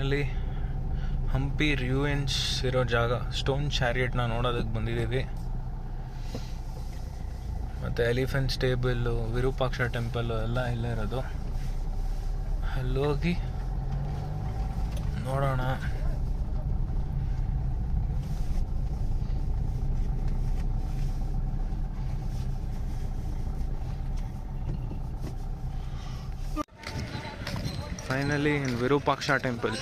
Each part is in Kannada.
ಫೈನಲಿ ಹಂಪಿ ರ್ಯೂಯನ್ಸ್ ಇರೋ ಜಾಗ ಸ್ಟೋನ್ ಚಾರಿಯಟ್ನ ನೋಡೋದಕ್ಕೆ ಬಂದಿದ್ದೀವಿ. ಮತ್ತು ಎಲಿಫೆಂಟ್ ಸ್ಟೇಬಲ್ಲು, ವಿರೂಪಾಕ್ಷ ಟೆಂಪಲ್ಲು ಎಲ್ಲ ಇಲ್ಲೇ ಇರೋದು. ಅಲ್ಲೋಗಿ ನೋಡೋಣ. Finally in Virupaksha temple.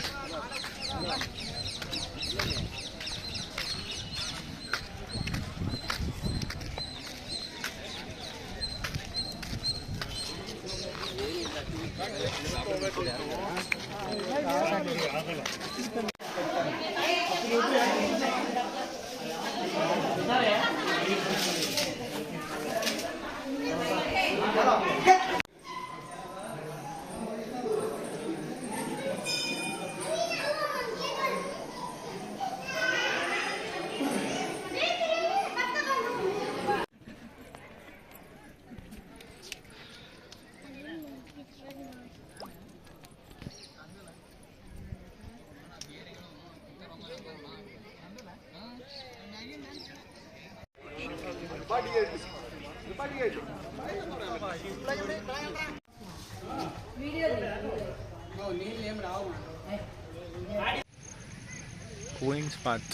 Queen's Bath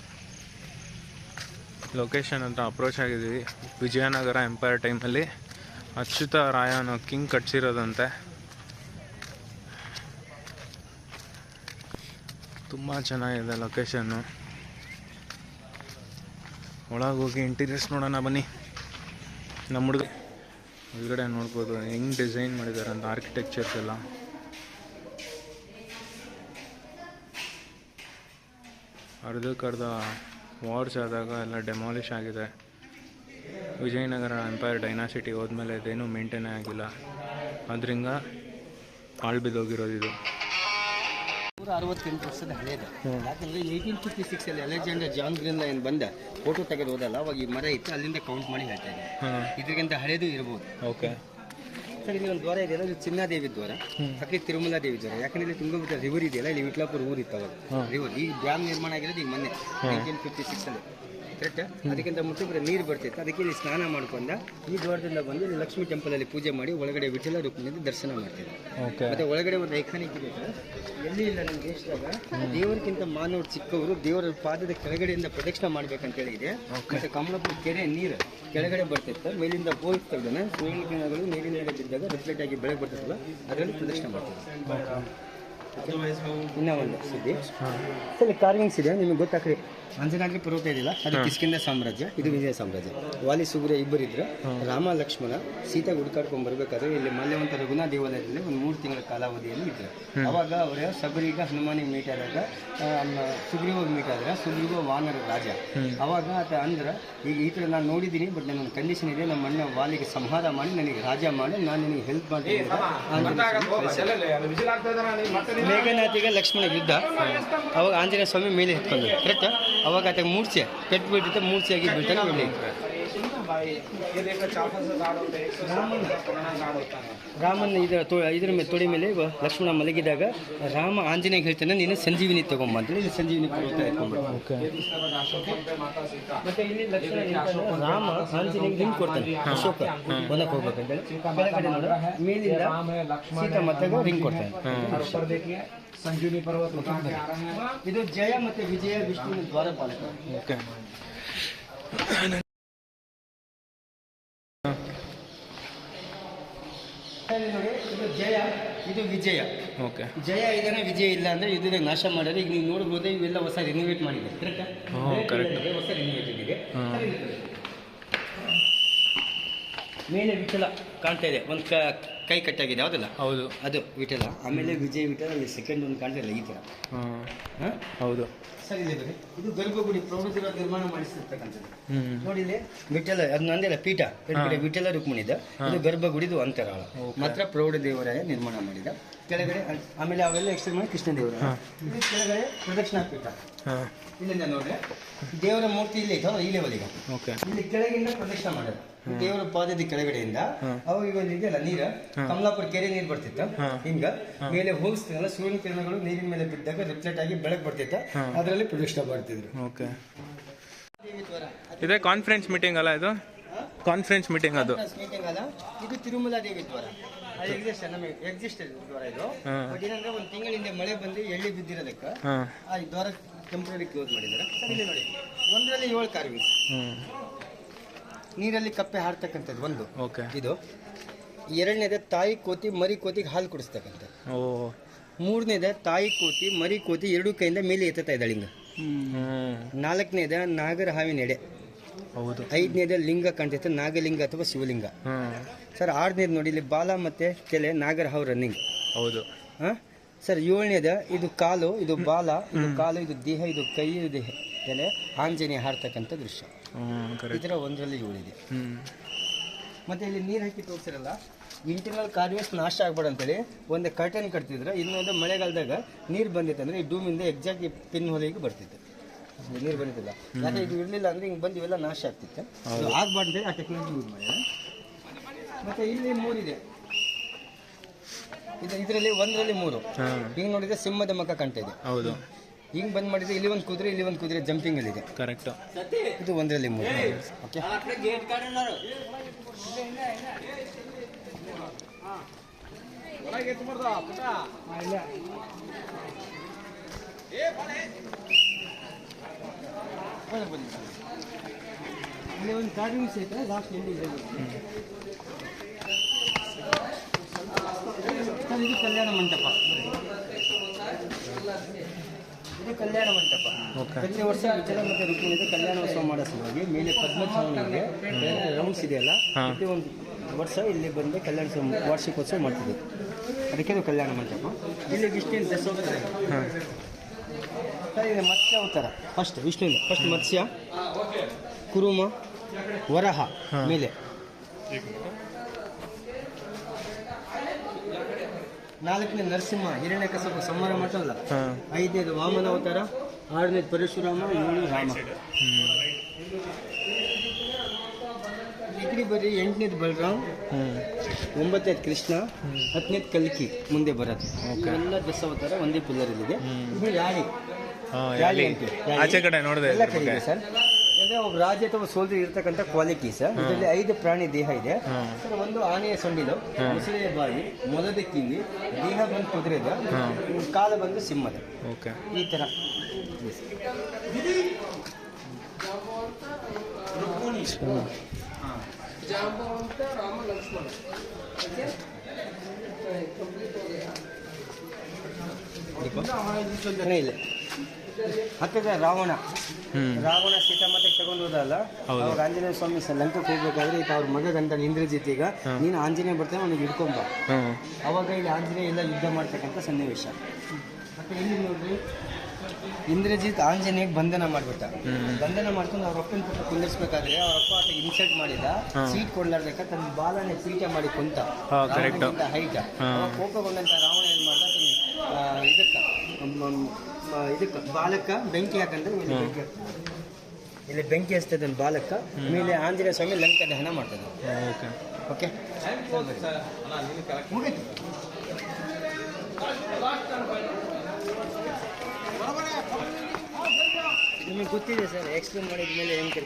location ಅಂತ ಅಪ್ರೋಚ್ ಆಗಿದ್ದೀವಿ. ವಿಜಯನಗರ ಎಂಪೈರ್ ಟೈಮಲ್ಲಿ ಅಚ್ಯುತ ರಾಯ ಅನ್ನೋ ಕಿಂಗ್ ಕಟ್ಸಿರೋದಂತೆ. ತುಂಬ ಚೆನ್ನಾಗಿದೆ ಲೊಕೇಶನ್ನು. ಒಳಗೆ ಹೋಗಿ ಇಂಟೀರಿಯರ್ಸ್ ನೋಡೋಣ ಬನ್ನಿ. ನಮ್ಮ ಹುಡುಗ ಹೊರಗಡೆ ನೋಡ್ಬೋದು ಹೆಂಗೆ ಡಿಸೈನ್ ಮಾಡಿದ್ದಾರೆ ಅಂತ ಆರ್ಕಿಟೆಕ್ಚರ್ಸ್ ಎಲ್ಲ. ಅರ್ಧಕ್ಕರ್ಧ ವಾರ್ಸ್ ಆದಾಗ ಎಲ್ಲ ಡೆಮಾಲಿಷ್ ಆಗಿದೆ. ವಿಜಯನಗರ ಎಂಪೈರ್ ಡೈನಾಸಿಟಿ ಹೋದ್ಮೇಲೆ ಇದೇನೂ ಮೇಂಟೈನ್ ಆಗಿಲ್ಲ, ಅದರಿಂದ ಹಾಳು ಬಿದ್ದೋಗಿರೋದು ಇದು. 168 ವರ್ಷದ ಹಳೆಯದು. ಯಾಕಂದರೆ 1856 ಅಲೆಕ್ಸಾಂಡರ್ ಜಾನ್ ಗ್ರೀನ್ ಏನು ಬಂದ ಫೋಟೋ ತೆಗೆದು ಹೋದಲ್ಲ, ಅವಾಗ ಈ ಮರ ಇತ್ತು, ಅಲ್ಲಿಂದ ಕೌಂಟ್ ಮಾಡಿ ಹೇಳ್ತಾ ಇದ್ದಾರೆ. ಇದಕ್ಕಿಂತ ಹಳೆಯದು ಇರ್ಬೋದು. ಓಕೆ ಸರ್, ಇಲ್ಲಿ ಒಂದು ದ್ವಾರ ಇದೆಯಲ್ಲ, ಇದು ಚಿನ್ನಾದೇವಿ ದ್ವಾರ, ಪಕ್ಕಕ್ಕೆ ತಿರುಮಲ ದೇವಿ ದ್ವಾರ. ಯಾಕಂದ್ರೆ ಇಲ್ಲಿ ತುಂಗಭದ್ರಾ ರಿವರ್ ಇದೆಯಲ್ಲ, ಇಲ್ಲಿ ವಿಟ್ಲಾಪುರ ಊರು ಇತ್ತು ಅವಾಗ ರಿವರ್. ಈ ಡ್ಯಾಮ್ ನಿರ್ಮಾಣ ಆಗಿರೋದು ಈಗ ಮೊನ್ನೆ 1956 ಕರೆಕ್ಟ್. ಅದಕ್ಕಿಂತ ಮುಂಚೆ ಬರೀ ನೀರು ಬರ್ತಿತ್ತು. ಅದಕ್ಕೆ ಇಲ್ಲಿ ಸ್ನಾನ ಮಾಡ್ಕೊಂಡ ಈ ದ್ವಾರದಿಂದ ಬಂದು ಇಲ್ಲಿ ಲಕ್ಷ್ಮೀ ಟೆಂಪಲಲ್ಲಿ ಪೂಜೆ ಮಾಡಿ ಒಳಗಡೆ ವಿಠಲ ರುಕ್ಮಿಣಿಂದ ದರ್ಶನ ಮಾಡ್ತಿದ್ರು. ಮತ್ತೆ ಒಳಗಡೆ ಒಂದು ಐಕಾನಿಕ್ ಇದೆ, ಎಲ್ಲಿ ಇಲ್ಲ ನಮ್ಮ ದೇಶದಾಗ ದೇವರಿಗಿಂತ ಮಾನವರು ಚಿಕ್ಕವರು, ದೇವರ ಪಾದದ ಕೆಳಗಡೆಯಿಂದ ಪ್ರದಕ್ಷಿಣೆ ಮಾಡ್ಬೇಕಂತೇಳಿ ಇದೆ. ಮತ್ತೆ ಕಮಲಪುರ ಕೆರೆ ನೀರು ಕೆಳಗಡೆ ಬರ್ತಿತ್ತು, ಮೇಲಿಂದ ಹೋಗ್ತಾನೆ ಸೂರ್ಯಕಿರಣಗಳು ನೀರಿನ ಬಿದ್ದಾಗ ರಿಫ್ಲೆಕ್ಟ್ ಆಗಿ ಬೆಳಗ್ಗೆ ಬರ್ತಿತ್ತಲ್ಲ, ಅದರಲ್ಲಿ ಪ್ರದಕ್ಷಿಣೆ ಮಾಡ್ತಾರೆ. ಇನ್ನೂ ಒಂದು ಸುದ್ದಿ, ಸರಿ ಕಾರ್ವಿಂಗ್ಸ್ ಇದೆ, ನಿಮಗೆ ಗೊತ್ತಾಗ್ರಿ. ಅಂಜನಾದ್ರಿ ಪರ್ವತ ಇದೆಯಲ್ಲ, ಅದು ಕಿಷ್ಕಿಂಧ ಸಾಮ್ರಾಜ್ಯ, ಇದು ವಿಜಯ ಸಾಮ್ರಾಜ್ಯ. ವಾಲಿ ಸುಗ್ರೀವ ಇಬ್ಬರಿದ್ರು. ರಾಮ ಲಕ್ಷ್ಮಣ ಸೀತಾ ಹುಡುಕಾಡ್ಕೊಂಡು ಬರ್ಬೇಕಾದ್ರೆ ಇಲ್ಲಿ ಮಲ್ಯವಂತ ರಘುನಾಥ ದೇವಾಲಯದಲ್ಲಿ ಒಂದು 3 ತಿಂಗಳ ಕಾಲಾವಧಿಯಲ್ಲಿ ಇದ್ರು. ಅವಾಗ ಅವರ ಸಬರಿಗೆ ಹನುಮಾನಿಗೆ ಮೀಟ್ ಆದಾಗ ಸುಗ್ರೀವಾಗ ಮೀಟ್ ಆದ್ರೆ ಸುಗ್ರೀವ ವಾನರ ರಾಜ. ಅವಾಗ ಆತ ಅಂದ್ರೆ ಈಗ ಈ ಥರ ನಾನು ನೋಡಿದ್ದೀನಿ, ಬಟ್ ನನ್ನ ಕಂಡೀಷನ್ ಇದೆ, ನಮ್ಮ ಅಣ್ಣ ವಾಲಿಗೆ ಸಂಹಾರ ಮಾಡಿ ನನಗೆ ರಾಜ ಮಾಡಿ ನಾನು ನಿನಗೆ ಹೆಲ್ಪ್ ಮಾಡ್ತೀನಿ. ಮೇಘನಾಥಿಗೆ ಲಕ್ಷ್ಮಣ ಯುದ್ಧ, ಅವಾಗ ಆಂಜನೇಯ ಸ್ವಾಮಿ ಮೇಲೆ ಎತ್ಕೊಂಡು ಕರೆಕ್ಟ್. ಅವಾಗ ಆತ ಮೂರ್ಛೆ ಪೆಟ್ಟು ಬಿಟ್ಟಿದ್ದ, ಮೂರ್ಛೆಯಾಗಿ ಬಿಡ್ತಾನೆ. ಒಳ್ಳೆ ರಾಮನ ಇದ್ರ ಮೇಲೆ ತೊಡೆ ಮೇಲೆ ಲಕ್ಷ್ಮಣ ಮಲಗಿದಾಗ ರಾಮ ಆಂಜನೇಯ ಹೇಳ್ತಾನೆ, ನೀನು ಸಂಜೀವಿನಿ ತಗೊಂಬ ಅಂತೇಳಿ ಇಲ್ಲಿ ಸಂಜೀವಿನಿ ಪರ್ವತ ಎತ್ಕೊಂಡ್ಬಿಟ್ಟು. ಮತ್ತೆ ಇಲ್ಲಿ ಲಕ್ಷ್ಮಣ ರಾಮ ಆಂಜನೇಯ ರಿಂಗ್ ಕೊಡ್ತಾನೆ, ಅಶೋಕ ಹೊಲಕ್ಕೆ ಹೋಗ್ಬೇಕಂತೇಳಿ. ಕೆಳಗಡೆ ನೋಡ ಮೇಲಿಂದ ಸೀತಾ ಮತ್ತೆ ರಿಂಗ್ ಕೊಡ್ತಾನೆ. ಸಂಜೀವಿನಿ ಪರ್ವತ ಇದು ಜಯ ಮತ್ತೆ ವಿಜಯ ವಿಷ್ಣುವಿನ ದ್ವಾರಪಾಲಕ. ನೋಡಿ, ಇದು ಜಯ, ಇದು ವಿಜಯ. ಓಕೆ, ಜಯ ಇದಾನೆ, ವಿಜಯ ಇಲ್ಲ ಅಂದ್ರೆ ಇದನ್ನ ನಾಶ ಮಾಡಿದ್ರೆ ಈಗ ನೀವು ನೋಡ್ಬೋದು, ಇವೆಲ್ಲ ಹೊಸ ರಿನೋವೇಟ್ ಮಾಡಿದೆ. ಕರೆಕ್ಟ್, ಹೊಸ ರಿನೋವೇಟ್ ಇದೆ. ಮೇಲೆ ವಿಠಲ ಕಾಣ್ತಾ ಇದೆ, ಒಂದು ಕೈ ಕಟ್ಟಾಗಿದೆ, ಯಾವುದಲ್ಲ? ಹೌದು, ಅದು ವಿಠಲ. ಆಮೇಲೆ ವಿಜಯ ವಿಠಲ, ಅಲ್ಲಿ ಸೆಕೆಂಡ್ ಒಂದು ಕಾಣ್ತಾ ಇಲ್ಲ, ಈ ಥರ. ಹೌದು ಸರಿ ಇದೆ. ಇದು ಗರ್ಭಗುಡಿ ಪ್ರೌಢ ನಿರ್ಮಾಣ ಮಾಡಿಸಿರ್ತಕ್ಕಂಥದ್ದು. ನೋಡಿ ಇಲ್ಲಿ ವಿಠಲ, ಅದು ನಂದೆಲ್ಲ ಪೀಠ, ವಿಠಲ ರುಕ್ಮಿಣಿದ. ಇದು ಗರ್ಭಗುಡಿದು ಅಂತರಾಳ ಮಾತ್ರ ಪ್ರೌಢ ದೇವರಾಯ ನಿರ್ಮಾಣ ಮಾಡಿದ. ಕೆಳಗಡೆ ಆಮೇಲೆ ಅವೆಲ್ಲ ಎಕ್ಸ್ಟೆಂಡ್ ಮಾಡಿ ಕೃಷ್ಣ ದೇವರು ಇಲ್ಲಿ ಕೆಳಗಡೆ ಪ್ರದಕ್ಷಿಣಾ ಪೀಠ. ಹಾಂ ಇಲ್ಲಿಂದ ನೋಡ್ರಿ ದೇವರ ಮೂರ್ತಿ ಇಲ್ಲಿ ಐತೋ ಈ ಲೆವೆಲಿಗೆ ಓಕೆ. ಇಲ್ಲಿ ಕೆಳಗಿಂದ ಪ್ರದಕ್ಷಿಣೆ ಮಾಡೋದು ದೇವರ ಪಾದದ ಕೆಳಗಡೆಯಿಂದ. ಅವಾಗ ಈಗ ಇದೆಯಲ್ಲ ನೀರು ಕಮಲಾಪುರ ಕೆರೆ ನೀರು ಬರ್ತಿತ್ತು ಹಿಂಗ ಮೇಲೆ ಹೋಗಿಸ್ತೀನಲ್ಲ ಸೂರ್ಯನ ಕಿರಣಗಳು ನೀರಿನ ಮೇಲೆ ಬಿದ್ದಾಗ ರಿಫ್ಲೆಕ್ಟ್ ಆಗಿ ಬೆಳಕು ಬರ್ತಿತ್ತು, ಅದರಲ್ಲಿ ಪ್ರದಕ್ಷಿಣೆ ಮಾಡ್ತಿದ್ರು. ಓಕೆ. ಇದೇ ಕಾನ್ಫರೆನ್ಸ್ ಮೀಟಿಂಗ್ ಅಲ್ಲ ಇದು? ಕಾನ್ಫರೆನ್ಸ್ ಮೀಟಿಂಗ್ ಅದು ಮೀಟಿಂಗ್ ಅಲ್ಲ, ಇದು ತಿರುಮಲ ದೇವಿ ದ್ವಾರ. ನಮಗೆ ಎಕ್ಸಿಸ್ಟ್ ದ್ವಾರ ಇದು. ಬಟ್ ಏನಂದ್ರೆ ಒಂದು ತಿಂಗಳಿಂದ ಮಳೆ ಬಂದು ಎಳ್ಳಿ ಬಿದ್ದಿರೋದಕ್ಕೆ ಆ ದ್ವಾರ ಟೆಂಪ್ರರಿ ಕ್ಲೋಸ್ ಮಾಡಿದ್ದಾರೆ. ಇಲ್ಲಿ ನೋಡಿ ಒಂದರಲ್ಲಿ 7 ಕಾರ್ವಿಂಗ್ಸ್. ನೀರಲ್ಲಿ ಕಪ್ಪೆ ಹಾರ್ತಕ್ಕಂಥದ್ದು ಒಂದು. ಇದು ಎರಡನೇದ ತಾಯಿ ಕೋತಿ ಮರಿ ಕೋತಿಗೆ ಹಾಲು ಕುಡಿಸ್ತಕ್ಕಂಥದ್ದು. ಮೂರನೇದ ತಾಯಿ ಕೋತಿ ಮರಿ ಕೋತಿ ಎರಡೂ ಕೈಯಿಂದ ಮೇಲೆ ಎತ್ತಾ ಇದ್ದಾಳೆ ಹಿಂಗ. ನಾಲ್ಕನೇದ ನಾಗರ ಹಾವಿನ ಎಡೆ. ಹೌದು. ಐದನೇದ ಲಿಂಗ ಕಾಣ್ತೈತೆ, ನಾಗಲಿಂಗ ಅಥವಾ ಶಿವಲಿಂಗ. ಸರ್ ಆರನೇದು ನೋಡಿ ಇಲ್ಲಿ ಬಾಲ ಮತ್ತೆ ತಲೆ ನಾಗರ ಹಾವು ರನ್ನಿಂಗ್. ಹೌದು. ಸರ್ ಏಳನೇದ ಇದು ಕಾಲು, ಇದು ಬಾಲ, ಇದು ಕಾಲು, ಇದು ದೇಹ, ಇದು ಕೈ, ಇದು ತಲೆ, ಆಂಜನೇಯ ಹಾರ್ತಕ್ಕಂಥ ದೃಶ್ಯ. ಇದರ ಒಂದರಲ್ಲಿ 7 ಇದೆ. ಮತ್ತೆ ಇಲ್ಲಿ ನೀರು ಹಾಕಿ ತೋರಿಸಿರಲ್ಲ, ಇಂಟರ್ನಲ್ ಕಾರ್ವಿಂಗ್ಸ್ ನಾಶ ಆಗ್ಬೇಡ ಅಂತೇಳಿ ಒಂದು ಕರ್ಟನ್ ಕಟ್ತಿದ್ರೆ, ಇನ್ನೊಂದು ಮಳೆಗಾಲದಾಗ ನೀರು ಬಂದಿತ್ತು ಅಂದರೆ ಈ ಡೂಮಿಂದ ಎಕ್ಸಾಕ್ಟ್ ಈ ಪಿನ್ ಹೊಲಿಗೆ ಬರ್ತಿತ್ತು. ನೀರು ಬಂದಿದ್ದಿಲ್ಲ, ಯಾಕೆ ಇದು ಇರಲಿಲ್ಲ ಅಂದರೆ ಹಿಂಗೆ ಬಂದು ಇವೆಲ್ಲ ನಾಶ ಆಗ್ತಿತ್ತು. ಆಗ್ಬಾರ್ದು ಅಂತೇಳಿ ಆ ಟೆಕ್ನಾಲಜಿ ಯೂಸ್ ಮಾಡಿ. ಮತ್ತು ಇಲ್ಲಿ 3 ಇದೆ. ಇದರಲ್ಲಿ ಒಂದರಲ್ಲಿ 3 ಹಿಂಗೆ ನೋಡಿದ್ರೆ ಸಿಂಹದ ಮುಖ ಕಾಣ್ತಾ ಇದೆ. ಹೌದು. ಹಿಂಗೆ ಬಂದ್ ಮಾಡಿದ್ರೆ ಇಲ್ಲಿ ಒಂದು ಕುದುರೆ ಜಂಪಿಂಗ್ ಅಲ್ಲಿ ಇದೆ. ಕರೆಕ್ಟ್. ಇದು ಒಂದರಲ್ಲಿ 3. ಓಕೆ. ಇಲ್ಲಿ ಒಂದು ಕಾರ್ವಿಂಗ್ಸ್ ಐತೆ ಲಾಸ್ಟ್ ಎಂಡಿಂಗ್. ಇದು ಕಲ್ಯಾಣ ಮಂಟಪ. ಇದು ಕಲ್ಯಾಣ ಮಂಟಪ. ಪ್ರತಿ ವರ್ಷ ವಿಠಲ ಮತ್ತು ರುಕ್ಮಿಣಿದು ಕಲ್ಯಾಣೋತ್ಸವ ಮಾಡೋ ಸಲುವಾಗಿ ಮೇಲೆ ಪದ್ಮಚಾವಣಿ ಇದೆ, ರೌಂಡ್ಸ್ ಇದೆಯಲ್ಲ, ಪ್ರತಿ ಒಂದು ವರ್ಷ ಇಲ್ಲಿ ಬಂದು ಕಲ್ಯಾಣೋತ್ಸವ ವಾರ್ಷಿಕೋತ್ಸವ ಮಾಡ್ತಿದ್ವಿ. ಅದಕ್ಕೆ ಇದು ಕಲ್ಯಾಣ ಮಂಟಪ. ಇಲ್ಲಿ ವಿಷ್ಣುವಿನ ದಶಾವತಾರ. ಇದು ಮತ್ಸ್ಯ ಅವತಾರ. ಫಸ್ಟ್ ವಿಷ್ಣುವಿನ ಫಸ್ಟ್ ಮತ್ಸ್ಯ, ಕುರುಮ, ವರಹ ಮೇಲೆ. 4ನೇ ನರಸಿಂಹ ಹಿರಣ್ಯಕಶಿಪು ಸಂಹಾರ ಮಾಡಲ್ಲ. 5ನೇದು ವಾಮನ ಅವತಾರ, 6ನೇದು ಪರಶುರಾಮ, 7 ರಾಮ. ಡಿಗ್ರಿ ಬರೀ 8ನೇದು ಬಲರಾಮ್, 9ನೇದು ಕೃಷ್ಣ, 10ನೇದು ಕಲ್ಕಿ ಮುಂದೆ ಬರೋದು. ಎಲ್ಲ ದಶಾವತಾರ ಒಂದೇ ಪಿಲ್ಲರಲ್ಲಿದೆ. ಇದು ಯಾಳಿ. ಆಚೆ ಕಡೆ ನೋಡಿದೆ ಎಲ್ಲ ಕಡೆ ಸರ್. ಅಂದರೆ ಒಬ್ಬ ರಾಜ ಅಥವಾ ಸೋಲ್ಜರ್ ಇರ್ತಕ್ಕಂಥ ಕ್ವಾಲಿಟೀಸ್. ಇದರಲ್ಲಿ 5 ಪ್ರಾಣಿ ದೇಹ ಇದೆ ಸರ್. ಒಂದು ಆನೆಯ ಸೊಂಡಿಲು, ಮುಸುಳೆಯ ಬಾಯಿ, ಮೊಲದ ಕಿವಿ, ದೇಹ ಬಂದು ಕುದುರೆದ, ಕಾಲ ಬಂದು ಸಿಂಹದ. ಈ ಥರ ಇಲ್ಲ. ಹತ್ತಿರ ರಾವಣ ಸೀತಾಮಾತೆಗೆ ತಗೊಂಡು ಹೋದಲ್ಲ, ಅವಾಗ ಆಂಜನೇಯ ಸ್ವಾಮಿ ಲಂಕಕ್ಕೆ ಹೋಗ್ಬೇಕಾದ್ರೆ ಈಗ ಅವ್ರ ಮಗ ಗಂಡ ಇಂದ್ರಜಿತ್, ಈಗ ನೀನು ಆಂಜನೇಯ ಬರ್ತಾನೆ ಅವನಿಗೆ ಹಿಡ್ಕೊಂಬ. ಅವಾಗ ಇಲ್ಲಿ ಆಂಜನೇಯ ಎಲ್ಲ ಯುದ್ಧ ಮಾಡ್ತಕ್ಕಂಥ ಸನ್ನಿವೇಶ. ಮತ್ತೆ ಇಲ್ಲಿ ನೋಡ್ರಿ, ಇಂದ್ರಜಿತ್ ಆಂಜನೇಯಗೆ ಬಂಧನ ಮಾಡ್ಬಿಟ್ಟ. ಬಂಧನ ಮಾಡ್ಕೊಂಡು ಅವ್ರ ಅಪ್ಪನ ಪುಟ್ಟ ಕುಂದಿರ್ಸ್ಬೇಕಾದ್ರೆ ಅವ್ರ ಅಪ್ಪ ಆತ ಇನ್ಸಲ್ಟ್ ಮಾಡಿದ, ಸೀಟ್ ಕೊಡ್ಲಾರ್ದಕ್ಕ ತನ್ನ ಬಾಲನೆ ಪೀಠ ಮಾಡಿ ಕುಂತ ಹೈಟ್. ಕೋಪಗೊಂಡಂತ ರಾವಣ ಏನ್ ಮಾಡ್ದ, ಇದಕ್ಕೆ ಬಾಲಕ ಬೆಂಕಿ ಹಾಕಂದ್ರೆ ಇಲ್ಲಿ ಬೆಂಕಿ ಹಚ್ತದ ಬಾಲಕ ಮೇಲೆ ಆಂಜನೇಯ ಸ್ವಾಮಿ ಲಂಕ ದಹನ ಮಾಡ್ತದೆ. ಓಕೆ. ನಿಮಗೆ ಗೊತ್ತಿದೆ ಸರ್, ಎಕ್ಸ್ಪ್ಲೇನ್ ಮಾಡಿದ ಮೇಲೆ ಹೆಂಗೆ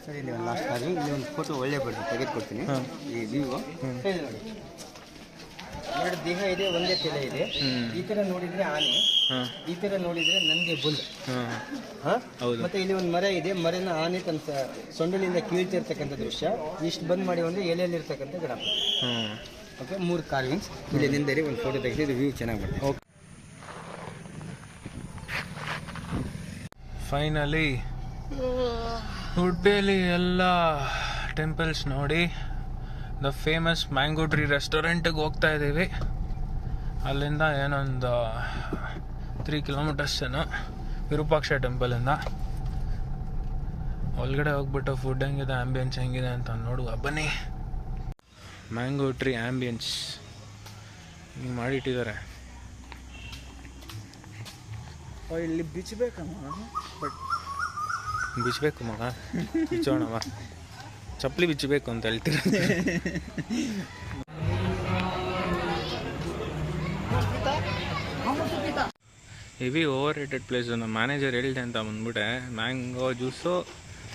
ಸರ್. ಇಲ್ಲಿ ಒಂದು ಲಾಸ್ಟ್ ಆಗಿ ಇಲ್ಲಿ ಒಂದು ಫೋಟೋ ಒಳ್ಳೆ ಬರ್ತೀನಿ, ತೆಗೆದುಕೊಡ್ತೀನಿ. ಈ ವ್ಯೂ ನೋಡಿ, 2 ದೇಹ ಇದೆ, ಒಂದೇ ತಲೆ ಇದೆ. ಈ ತರ ನೋಡಿದ್ರೆ ಆನೆ, ಈ ತರ ನೋಡಿದ್ರೆ ನಂದಿ ಬುಲ್. ಮತ್ತೆ ಇಲ್ಲಿ ಒಂದು ಮರ ಇದೆ, ಮರನ ಆನೆ ತನ್ನ ಸೊಂಡಿಲಿಂದ ಕೀಳ್ತಿರ್ತಕ್ಕಂಥ ದೃಶ್ಯ. ಇಷ್ಟು ಬಂದ್ ಮಾಡಿ ಒಂದು ಎಲೆಯಲ್ಲಿರ್ತಕ್ಕಂಥ ಗಣಪತಿ. ಓಕೆ. 3 ಕಾರ್ವಿಂಗ್ಸ್ ಇಲ್ಲಿ ನಿಂದರಿ ಒಂದು ಫೋಟೋ ತೆಗೆದು ವ್ಯೂ ಚೆನ್ನಾಗಿ ಬರ್ತದೆ. ಫೈನಲಿ ಉಡುಪಿಯಲ್ಲಿ ಎಲ್ಲ ಟೆಂಪಲ್ಸ್ ನೋಡಿ ದ ಫೇಮಸ್ ಮ್ಯಾಂಗೋ ಟ್ರೀ ರೆಸ್ಟೋರೆಂಟಿಗೆ ಹೋಗ್ತಾ ಇದ್ದೀವಿ. ಅಲ್ಲಿಂದ ಏನೊಂದು 3 ಕಿಲೋಮೀಟರ್ಸ್ ಏನೋ ವಿರೂಪಾಕ್ಷ ಟೆಂಪಲಿಂದ. ಒಳಗಡೆ ಹೋಗ್ಬಿಟ್ಟು ಫುಡ್ ಹೆಂಗಿದೆ, ಆ್ಯಂಬಿಯನ್ಸ್ ಹೆಂಗಿದೆ ಅಂತ ನೋಡುವ ಬನ್ನಿ. ಮ್ಯಾಂಗೋ ಟ್ರೀ ಆ್ಯಂಬಿಯನ್ಸ್ ಹಿಂಗೆ ಮಾಡಿಟ್ಟಿದ್ದಾರೆ. ಇಲ್ಲಿ ಬಿಚ್ಚಬೇಕಮ್ಮ, ಬಟ್ ಬಿಚ್ಚಬೇಕು ಮಗ, ಬಿಚ್ಚೋಣವ. ಚಪ್ಪಲಿ ಬಿಚ್ಚಬೇಕು ಅಂತ ಹೇಳ್ತೀರ. Heavy over rated place. ನಮ್ಮ ಮ್ಯಾನೇಜರ್ ಹೇಳಿದೆ ಅಂತ ಬಂದ್ಬಿಟ್ಟೆ. ಮ್ಯಾಂಗೋ ಜ್ಯೂಸು,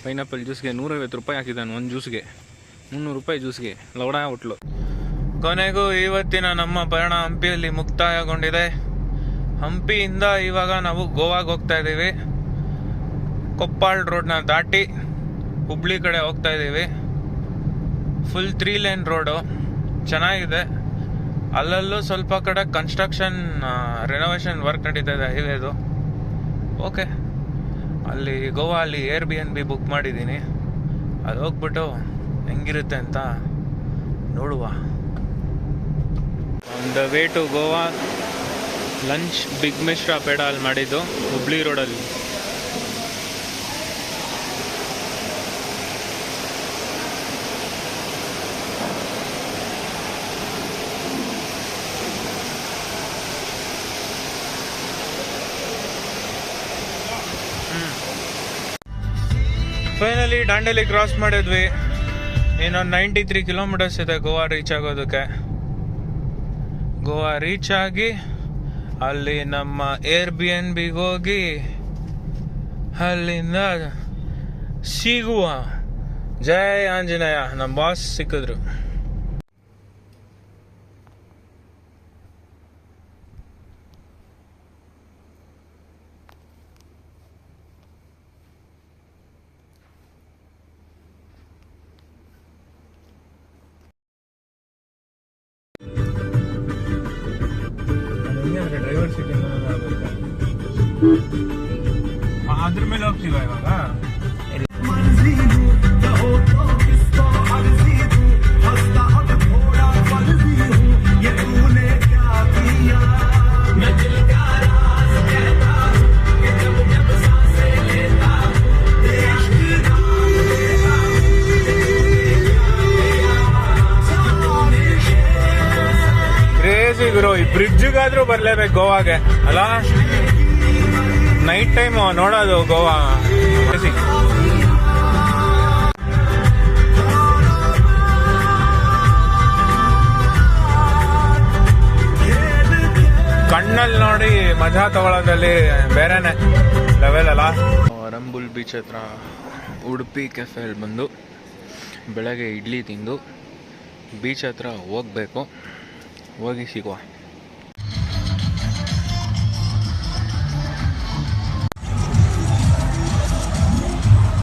ಪೈನಾಪಲ್ ಜ್ಯೂಸ್ಗೆ 150 ರೂಪಾಯಿ ಹಾಕಿದ್ದಾನೆ ಒಂದು ಜ್ಯೂಸ್ಗೆ. 300 ರೂಪಾಯಿ ಜ್ಯೂಸ್ಗೆ. ಲೌಡಾ ಹೋಟ್ಲು. ಕೊನೆಗೂ ಇವತ್ತಿನ ನಮ್ಮ ಪಯಣ ಹಂಪಿಯಲ್ಲಿ ಮುಕ್ತಾಯಗೊಂಡಿದೆ. ಹಂಪಿಯಿಂದ ಇವಾಗ ನಾವು ಗೋವಾಗೆ ಹೋಗ್ತಾ ಇದ್ದೀವಿ. ಕೊಪ್ಪಾಳ್ ರೋಡ್ನ ದಾಟಿ ಹುಬ್ಳಿ ಕಡೆ ಹೋಗ್ತಾ ಇದ್ದೀವಿ. ಫುಲ್ 3 ಲೇನ್ ರೋಡು, ಚೆನ್ನಾಗಿದೆ. ಅಲ್ಲಲ್ಲೂ ಸ್ವಲ್ಪ ಕಡೆ ಕನ್ಸ್ಟ್ರಕ್ಷನ್ ರೆನೋವೇಷನ್ ವರ್ಕ್ ನಡೀತಾ ಇದೆ ಹೈವೇದು. ಓಕೆ, ಅಲ್ಲಿ ಗೋವಾ ಅಲ್ಲಿ Airbnb ಬುಕ್ ಮಾಡಿದ್ದೀನಿ. ಅದು ಹೋಗ್ಬಿಟ್ಟು ಹೆಂಗಿರುತ್ತೆ ಅಂತ ನೋಡುವ. On the way to Goa lunch big Mishra peda ಅಲ್ಲಿ ಮಾಡಿದ್ದು ಹುಬ್ಳಿ ರೋಡಲ್ಲಿ. ಫೈನಲಿ ದಾಂಡೇಲಿ ಕ್ರಾಸ್ ಮಾಡಿದ್ವಿ. ಇನ್ನೊಂದು 93 ಕಿಲೋಮೀಟರ್ಸ್ ಇದೆ ಗೋವಾ ರೀಚ್ ಆಗೋದಕ್ಕೆ. ಗೋವಾ ರೀಚ್ ಆಗಿ ಅಲ್ಲಿ ನಮ್ಮ Airbnbಗೆ ಹೋಗಿ ಅಲ್ಲಿಂದ ಸಿಗುವ. ಜೈ ಆಂಜನೇಯ. ನಮ್ಮ ಬಾಸ್ ಸಿಕ್ಕಿದ್ರು. ಡ್ರೈವರ್ ಸೀಟಿಂಗ್ ಅದ್ರ ಮೇಲೆ ಹೋಗ್ತೀವ ಇವಾಗ. ಕ್ರೇಜಿ ಗುರು, ಈ ಬ್ರಿಡ್ಜ್ಗಾದ್ರೂ ಬರ್ಲೇಬೇಕು ಗೋವಾಗೆ ಅಲ್ಲ. ನೈಟ್ ಟೈಮ್ ನೋಡೋದು ಗೋವಾ. ಕಣ್ಣಲ್ಲಿ ನೋಡಿ ಮಜಾ ತಗೊಳ್ಳೋದ್ರಲ್ಲಿ ಬೇರೆನೆ ಲೆವೆಲ್ ಅಲ್ಲ. ರಂಬುಲ್ ಬೀಚ್ ಹತ್ರ ಉಡುಪಿ ಕೆಫೆಯಲ್ಲಿ ಬಂದು ಬೆಳಗ್ಗೆ ಇಡ್ಲಿ ತಿಂದು ಬೀಚ್ ಹತ್ರ ಹೋಗ್ಬೇಕು. ಹೋಗಿ ಸಿಗುವ.